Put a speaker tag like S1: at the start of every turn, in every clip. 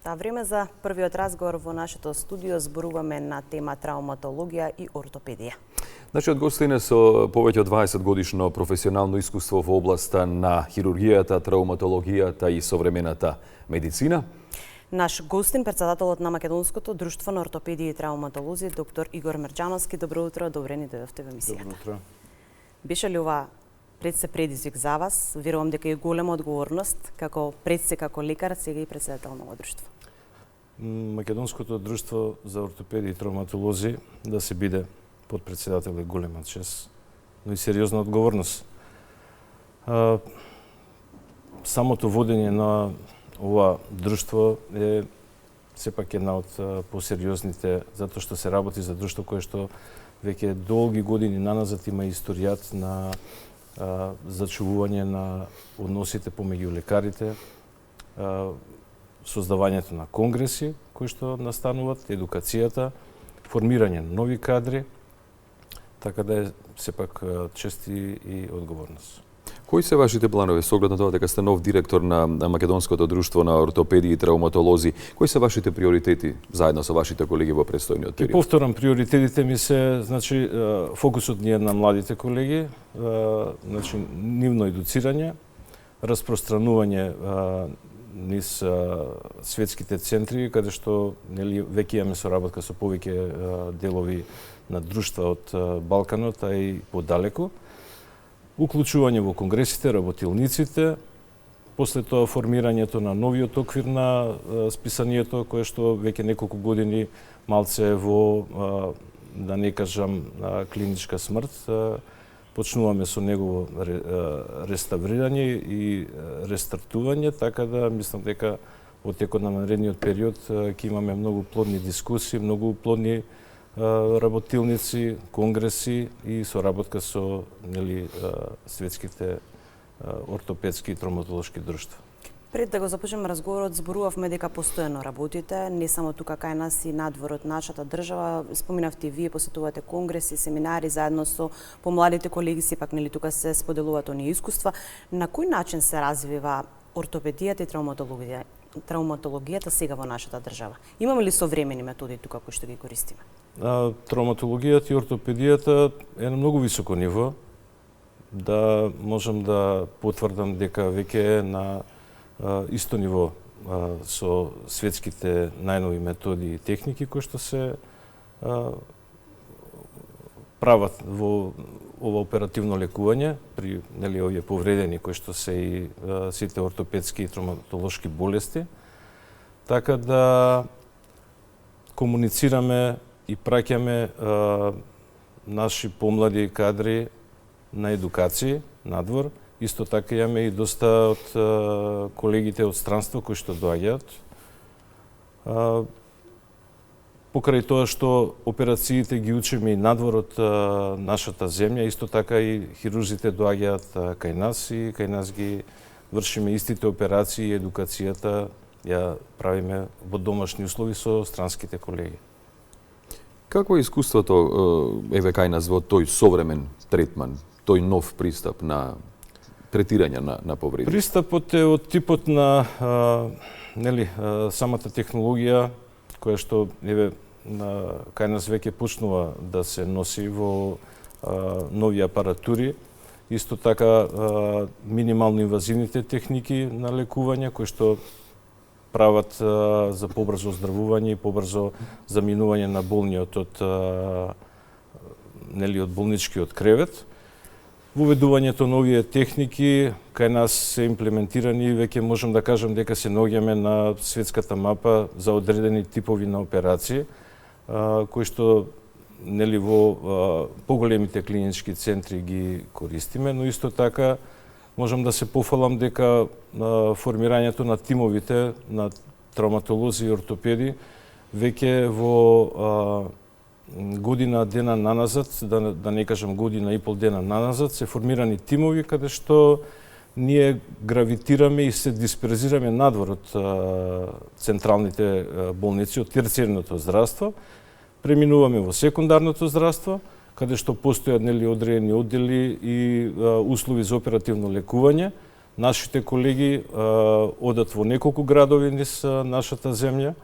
S1: Време за првиот разговор во нашето студио. Зборуваме на тема травматологија и ортопедија.
S2: Нашиот гостин е со повеќе од 20 годишно професионално искуство во областа на хирургијата, травматологијата и современата медицина.
S1: Наш гостин, председателот на Македонското друштво на ортопедија и травматолози, доктор Игор Мерџановски. Добро утро, добре ни дојдовте во емисијата.
S3: Добро утро.
S1: Беше ли ова предизвик за вас? Верувам дека е голема одговорност како како лекар, сега и председател на друштво.
S3: Македонското друштво за ортопедија и травматолози да се биде подпредседател е голема чест, но и сериозна одговорност. Самото водење на ова друштво е сепак една од посериозните, затоа што се работи за друштво кое што веќе долги години наназад има историјат на зачувување на односите помеѓу лекарите, создавањето на конгреси кои што настануваат, едукацијата, формирање на нови кадри, така да е сепак чест и одговорност.
S2: Кои се вашите планови со оглед на тоа дека сте нов директор на Македонското друштво на ортопедии и травматолози? Кои се вашите приоритети заедно со вашите колеги во престојниот период?
S3: И повторам, приоритетите ми се, значи, фокусот ни е на младите колеги, значи, нивно едуцирање, распространување низ светските центри, каде што нели веќе имаме соработка со повеќе делови на друштва од Балканот, а и подалеку. Уклучување во конгресите, работилниците, после тоа формирањето на новиот оквир на списанието, кое што веќе неколку години малце во, да не кажам, клиничка смрт, почнуваме со негово реставрирање и рестартување, така да мислам дека во текот на наредниот период ќе имаме многу плодни дискусии, многу плодни работилници, конгреси и соработка со нели светските ортопедски и травматолошки друштва.
S1: Пред да го започнеме разговорот, зборувавме дека постојано работите, не само тука кај нас и надвор од нашата држава. Споминавте и вие, посетувате конгреси, семинари заедно со помладите колеги, сепак нели тука се споделуваат оние искуства. На кој начин се развива ортопедијата и травматологијата сега во нашата држава? Имаме ли современи методи тука кои што ги користиме?
S3: Травматологијата и ортопедијата е на многу високо ниво. Да можам да потврдам дека веќе е на исто ниво со светските најнови методи и техники кои што се прават во ова оперативно лекување при нели овие повредени кои што се и сите ортопедски и травматолошки болести. Така да комуницираме и праќаме наши помлади кадри на едукации надвор. Исто така имаме и доста од колегите од странство кои што доаѓаат. Покрај тоа што операциите ги учиме и надвор од нашата земја, исто така и хирурзите доаѓаат кај нас и кај нас ги вршиме истите операции и едукацијата ја правиме во домашни услови со странските колеги.
S2: Какво е искуството еве кај нас во тој современ третман, тој нов пристап на третирање на повреди?
S3: Пристапот е од типот на нели самата технологија која што еве кај нас веќе почнува да се носи во нови апаратури, исто така минимално инвазивните техники на лекување кои што прават за побрзо оздравување и побрзо заминување на болниот од нели од болничкиот кревет. Воведувањето на овие техники кај нас се имплементирани и веќе можам да кажам дека се наоѓаме на светската мапа за одредени типови на операции кои што нели во поголемите клинички центри ги користиме, но исто така можам да се пофалам дека формирањето на тимовите на травматолози и ортопеди веќе во година дена наназад, да не кажам година и пол дена наназад, се формирани тимови каде што ние гравитираме и се дисперзираме надвор од централните болници, од терцијерното здравство, преминуваме во секундарното здравство, каде што постојат нели одредени оддели и услови за оперативно лекување, Нашите колеги одат во неколку градови низ нашата земја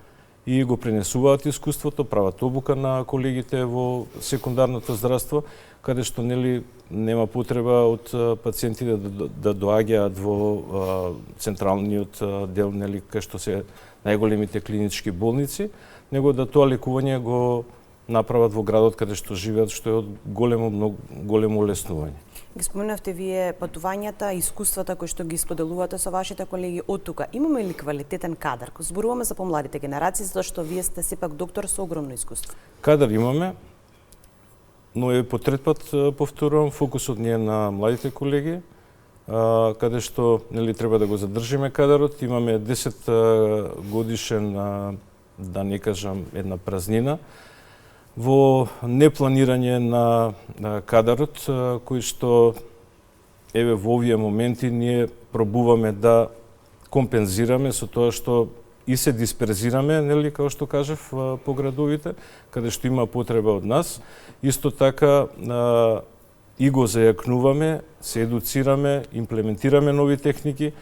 S3: и го пренесуваат искуството, прават обука на колегите во секундарното здравство, каде што нема потреба од пациентите да доаѓаат во централниот дел, кај што се најголемите клинички болници, него да тоа лекување го направат во градот каде што живеат, што е од големо олеснување.
S1: Ги споменавте вие патувањата, искуствата кои што ги споделувате со вашите колеги од тука. Имаме ли квалитетен кадар? Зборуваме за помладите генерации, затоа што вие сте сепак доктор со огромно искуство.
S3: Кадар имаме, но е по трет пат повторувам, фокусот ни е на младите колеги, каде што треба да го задржиме кадарот. Имаме 10 годишен, да не кажам, една празнина во непланирање на кадарот, кој што во овие моменти ние пробуваме да компензираме со тоа што и се дисперзираме, како што кажав, по градовите, каде што има потреба од нас. Исто така и го зајакнуваме, се едуцираме, имплементираме нови техники.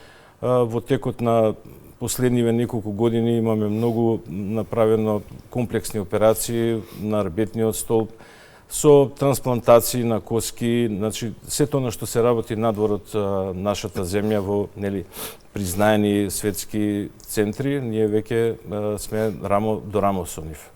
S3: Во текот на последниве неколку години имаме многу направено комплексни операции на рбетниот столб, со трансплантации на коски, значи сето на што се работи надвор од нашата земја во признаени светски центри, ние веќе сме рамо до рамо со нив.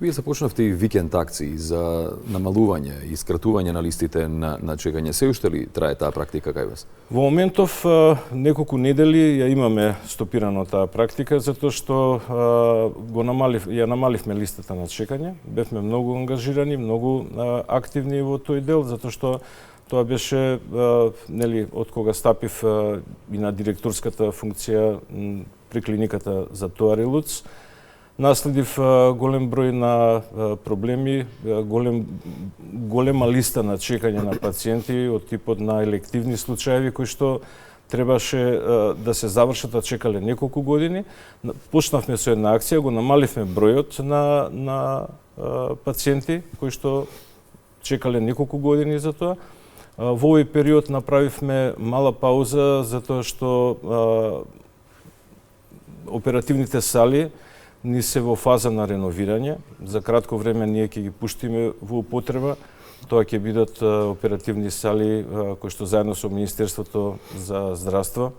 S2: Вие започнавте и викенд акции за намалување и скратување на листите на чекање. Се уште ли трае таа практика кај вас?
S3: Во моментов неколку недели ја имаме стопирано таа практика, затоа што ја намаливме листата на чекање. Бевме многу ангажирани, многу активни во тој дел, затоа што тоа беше од кога стапив и на директорската функција при клиниката за Тоар и Луц. Наследив голем број на проблеми, голема листа на чекање на пациенти од типот на елективни случаеви кои што требаше да се завршат, а чекале неколку години. Почнавме со една акција, го намаливме бројот на пациенти кои што чекале неколку години за тоа. Во овој период направивме мала пауза затоа што оперативните сали ни се во фаза на реновирање. За кратко време ние ќе ги пуштиме во употреба. Тоа ќе бидат оперативни сали кои што заедно со Министерството за здравство,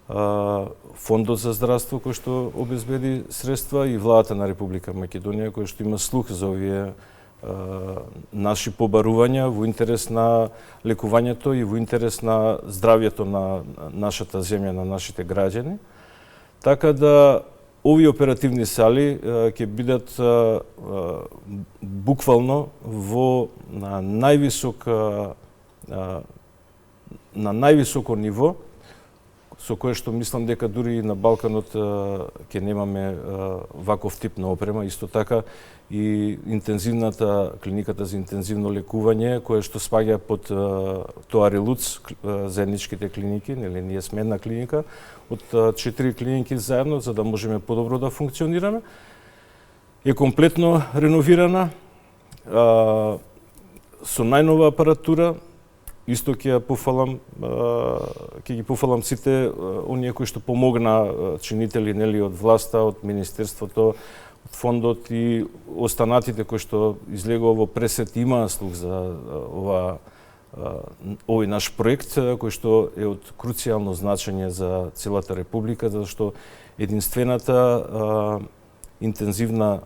S3: Фондот за здравство кој што обезбеди средства и владата на Република Македонија кој што има слух за овие наши побарувања во интерес на лекувањето и во интерес на здравјето на нашата земја, на нашите граѓани. Така да овие оперативни сали ќе бидат буквално во на највисоко ниво, со кое што мислам дека дури и на Балканот ќе немаме ваков тип на опрема. Исто така и клиниката за интензивно лекување, кое што спаѓа под Тоар и Луц, заедничките клиники, ние сме една клиника од 4 клиники заедно, за да можеме подобро да функционираме, е комплетно реновирана, со најнова апаратура. Исто ќе ги пофалам сите оние кои што помогна чинители од власта, од Министерството, од Фондот и останатите кои што излегува во пресет имаа слух за овој наш проект, кој што е од круцијално значење за целата Република, зашто единствената интензивна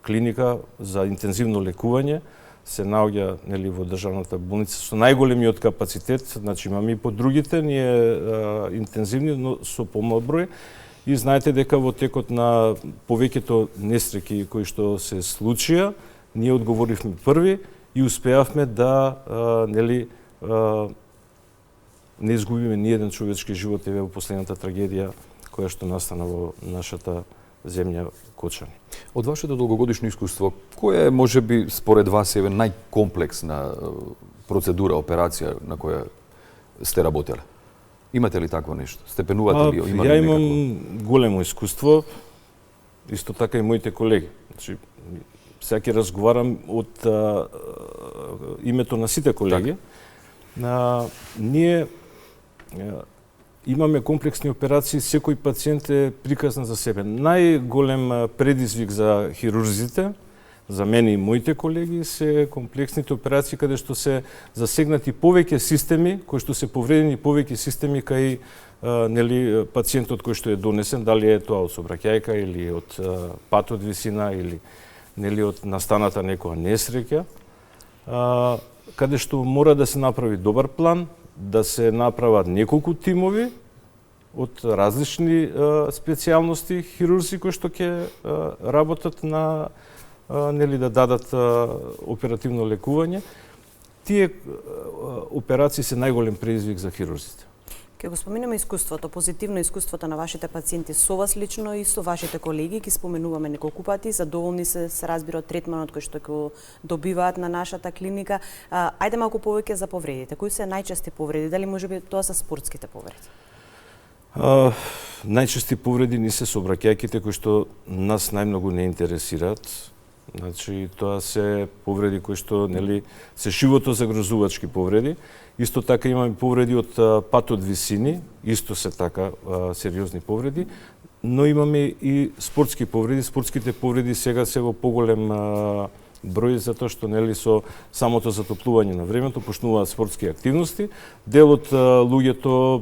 S3: клиника за интензивно лекување се наоѓа во државната болница со најголемиот капацитет, значи имаме и по другите, ние интензивни, но со помал број. И знаете дека во текот на повеќето несреќи кои што се случија, ние одговоривме први и успеавме да не изгубиме ни еден човечки живот во последната трагедија која што настана во нашата земја Кочани.
S2: Од вашето долгогодишно искуство, која е можеби според вас најкомплексна процедура, операција на која сте работеле? Имате ли такво нешто? Степенувате ли?
S3: Ја имам големо искуство, исто така и моите колеги. Значи, сега ќе разговарам од името на сите колеги. Ние имаме комплексни операции, секој пациент е приказна за себе. Најголем предизвик за хирурзите, за мене и моите колеги, се комплексните операции каде што се засегнати повеќе системи, кои што се повредени повеќе системи кај нели пациентот кој што е донесен, дали е тоа од сообраќајка или од пат од висина или нели од настаната некоја несреќа, каде што мора да се направи добар план, да се направат неколку тимови од различни специјалности хирурзи кои што ќе работат на нели да дадат оперативно лекување. Тие операции се најголем предизвик за хирурзите.
S1: Ке го споменаме искуството, позитивно искуството на вашите пациенти со вас лично и со вашите колеги, ги споменуваме неколку пати, задоволни се разбира од третманот кој што го добиваат на нашата клиника. Ајде малку повеќе за повредите. Кои се најчести повреди? Дали можеби тоа се спортските повреди?
S3: Најчести повреди ни се сообраќајките кои што нас најмногу не интересираат. Значи, тоа се повреди кои што нели се животозагрозувачки повреди. Исто така имаме повреди од пат од висини, исто се така сериозни повреди, но имаме и спортски повреди. Спортските повреди сега се во поголем број затоа што нели со самото затоплување на времето почнуваат спортски активности. Дел од луѓето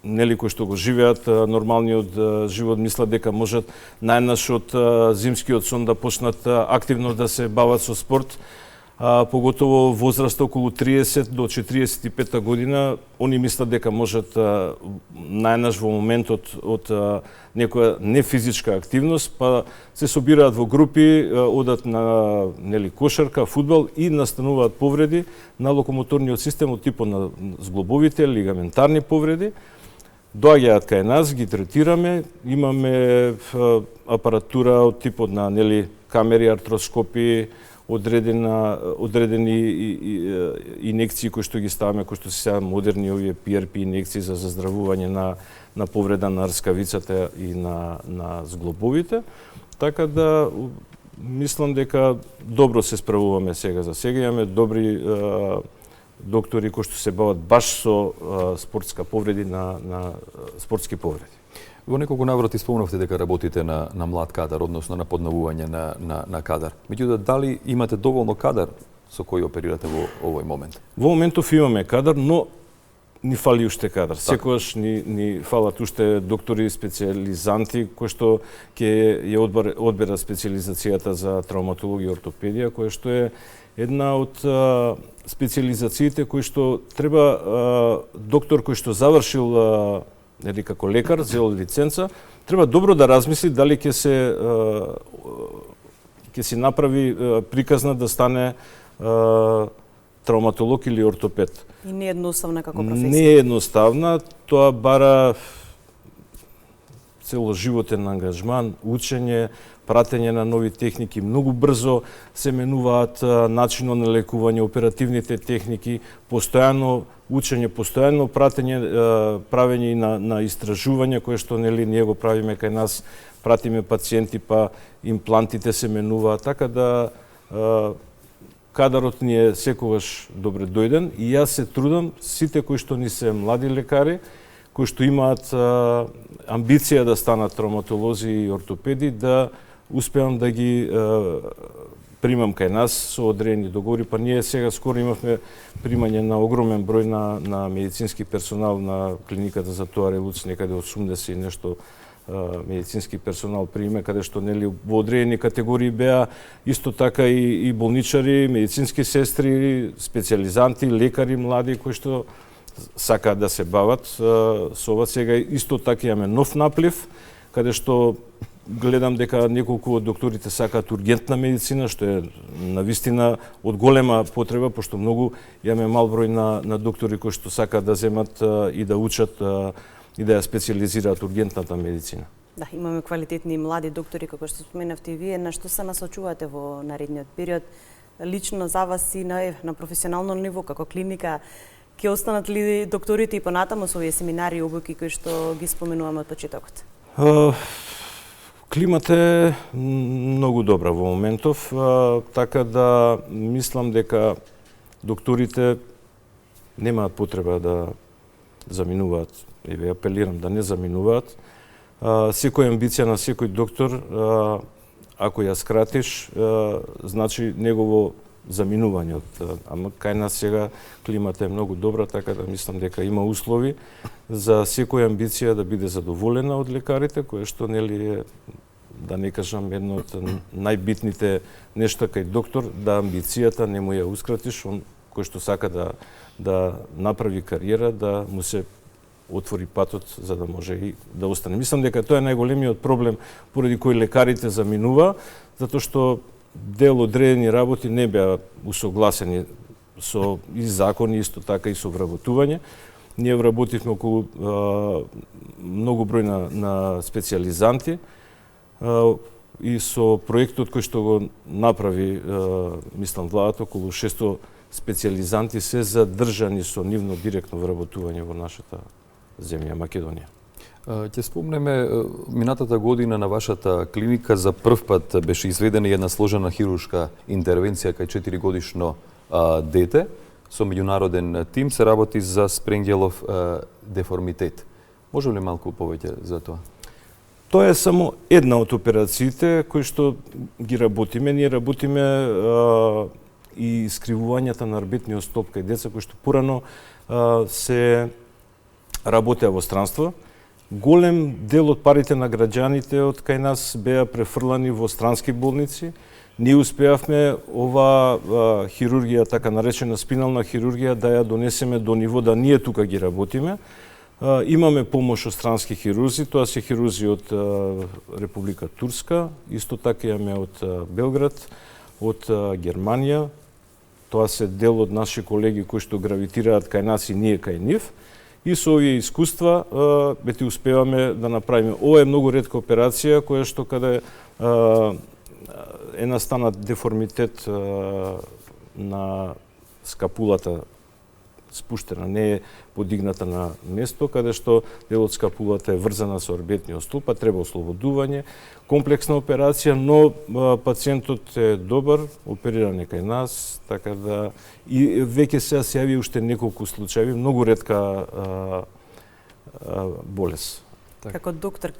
S3: нели кои што го живеат нормалниот живот мислат дека можат најнаш од зимскиот сон да почнат активно да се бават со спорт, поготово возраста околу 30 до 45 година, они мислат дека можат најнаш во моментот од некоја нефизичка активност, па се собираат во групи, одат на нели кошарка, фудбал и настануваат повреди на локомоторниот систем од типот на зглобовите, лигаментарни повреди. Доаѓаат кај нас, ги третираме, имаме апаратура од типот на нели камери, артроскопи, одредени инекции кои што ги ставаме, кои што се сега модерни овие PRP инекции за заздравување на повреда на рскавицата и на зглобовите. Така да мислам дека добро се справуваме сега за сега, имаме добри доктори кои што се бават баш со спортска повреди на спортски повреди.
S2: Во неколку наврати спомнавте дека работите на млад кадар, односно на подновување на кадар. Меѓутоа, дали имате доволно кадар со кој оперирате во овој момент?
S3: Во моментов имаме кадар, но ни фали уште кадар. Секогаш ни фалат уште доктори, специјализанти кои што ќе ја одберат специјализацијата за травматологија и ортопедија, која што е една од специјализациите кои што треба доктор кој што завршил нели како лекар, зел лиценца, треба добро да размисли дали ќе се направи приказна да стане травматолог или ортопед.
S1: И не е едноставна како професија.
S3: Не е едноставна, тоа бара целоживотен ангажман, учење, пратење на нови техники, многу брзо се менуваат начинот на лекување, оперативните техники, постојано учење, постојано пратење, правење и на истражување кое што нели ние го правиме кај нас, пратиме пациенти па имплантите се менуваат, така да кадарот ни е секогаш добре дојден и јас се трудам сите кои што ни се млади лекари, кои што имаат амбиција да станат травматолози и ортопеди, да успеам да ги примам кај нас со одредени договори, па ние сега скоро имавме примање на огромен број на медицински персонал на клиниката за Тоаре Луц, некаде 80 и нешто медицински персонал приме, каде што нели во одредени категории беа исто така и болничари, медицински сестри, специјализанти, лекари млади кои што сакаат да се бават со ова. Сега исто така имаме нов наплив, каде што гледам дека неколку од докторите сакаат ургентна медицина, што е навистина од голема потреба, пошто многу имаме мал број на доктори кои што сакаат да земат и да учат и да ја специјализираат ургентната медицина.
S1: Да, имаме квалитетни млади доктори, како што споменавте и вие. На што се насочувате во наредниот период? Лично за вас и на професионално ниво, како клиника, ќе останат ли докторите и понатаму со овие семинари и обуки кои што ги споменуваме од почетокот?
S3: Климата е многу добра во моментов, така да мислам дека докторите немаат потреба да заминуваат. И ве апелирам да не заминуваат. Секоја амбиција на секој доктор, ако ја скратиш, значи негово заминување. Ама кај нас сега климата е многу добра, така да мислам дека има услови за секоја амбиција да биде задоволена од лекарите, кое што нели е, да не кажам, едно од најбитните нешта кај доктор, да амбицијата не му ја ускратиш, он кој што сака да направи кариера, да му се отвори патот за да може и да остане. Мислам дека тоа е најголемиот проблем поради кој лекарите заминува, затоа што дел одредени работи не беа усогласени со и закони, исто така и со вработување. Ние вработивме околу многу број на специјализанти и со проектот кој што го направи, мислам, владата, околу 600 специјализанти се задржани со нивно директно вработување во нашата земја Македонија.
S2: Ќе спомнеме, минатата година на вашата клиника за прв пат беше изведена една сложена хируршка интервенција кај 4-годишно дете. Со меѓународен тим се работи за Спренгелов деформитет. Може ли малку повеќе за тоа?
S3: Тоа е само една од операциите кои што ги работиме. Ние работиме и скривувањата на арбитниот столб кај деца кои што порано се работеа во странство. Голем дел од парите на граѓаните од кај нас беа префрлани во странски болници. Ние успеавме ова хирургија, така наречена спинална хирургија, да ја донесеме до ниво да ние тука ги работиме. Имаме помош од странски хирурзи, тоа се хирурзи од Република Турска, исто така имаме од Белград, од Германија. Тоа се дел од наши колеги кои што гравитираат кај нас и ние кај нив. И со овие искуства бети успеваме да направиме. Ова е многу ретка операција која што каде е настанат деформитет на скапулата спуштена, не е подигната на место, каде што дел од скапулата е врзана со арбитниот столб, па треба ослободување, комплексна операција, но пациентот е добар, опериран е кај нас, така да и веќе сега се јави уште неколку случаи, многу ретка болест.
S1: Како доктор,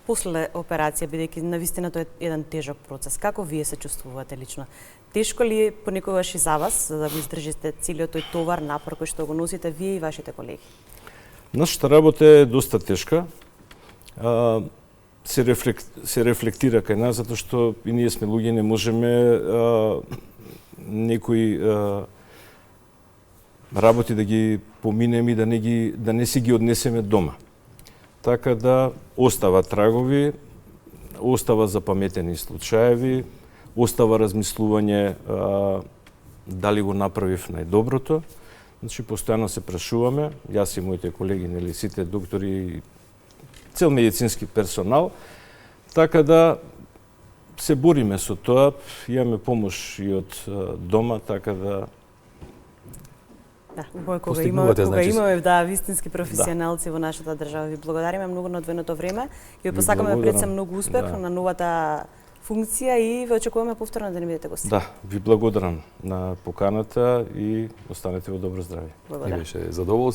S1: после операција, бидејќи навистина тоа е еден тежок процес, како вие се чувствувате лично? Тешко ли е понекогаш и за вас, за да го издржите целиот тој товар, напор кој што го носите вие и вашите колеги?
S3: Нашата работа е доста тешка. Се рефлектира кај нас, затоа што и ние сме луѓе, не можеме некои работи да ги поминеме и да не си ги однесеме дома. Така да остава трагови, остава запаметени случаеви, остава размислување дали го направив најдоброто. Значи, постојано се прашуваме, јас и моите колеги, нели, сите доктори, цел медицински персонал, така да се бориме со тоа, имаме помош и од дома, така да
S1: кога имаме вистински професионалци во нашата држава. Ви благодариме многу на одвоеното време и ви посакаме пред се многу успех на новата функција и ве очекуваме повторно да ни бидете гости.
S3: Да, ви благодарам на поканата и останете во добро здравје.
S1: Благодарам.
S2: И беше задоволство.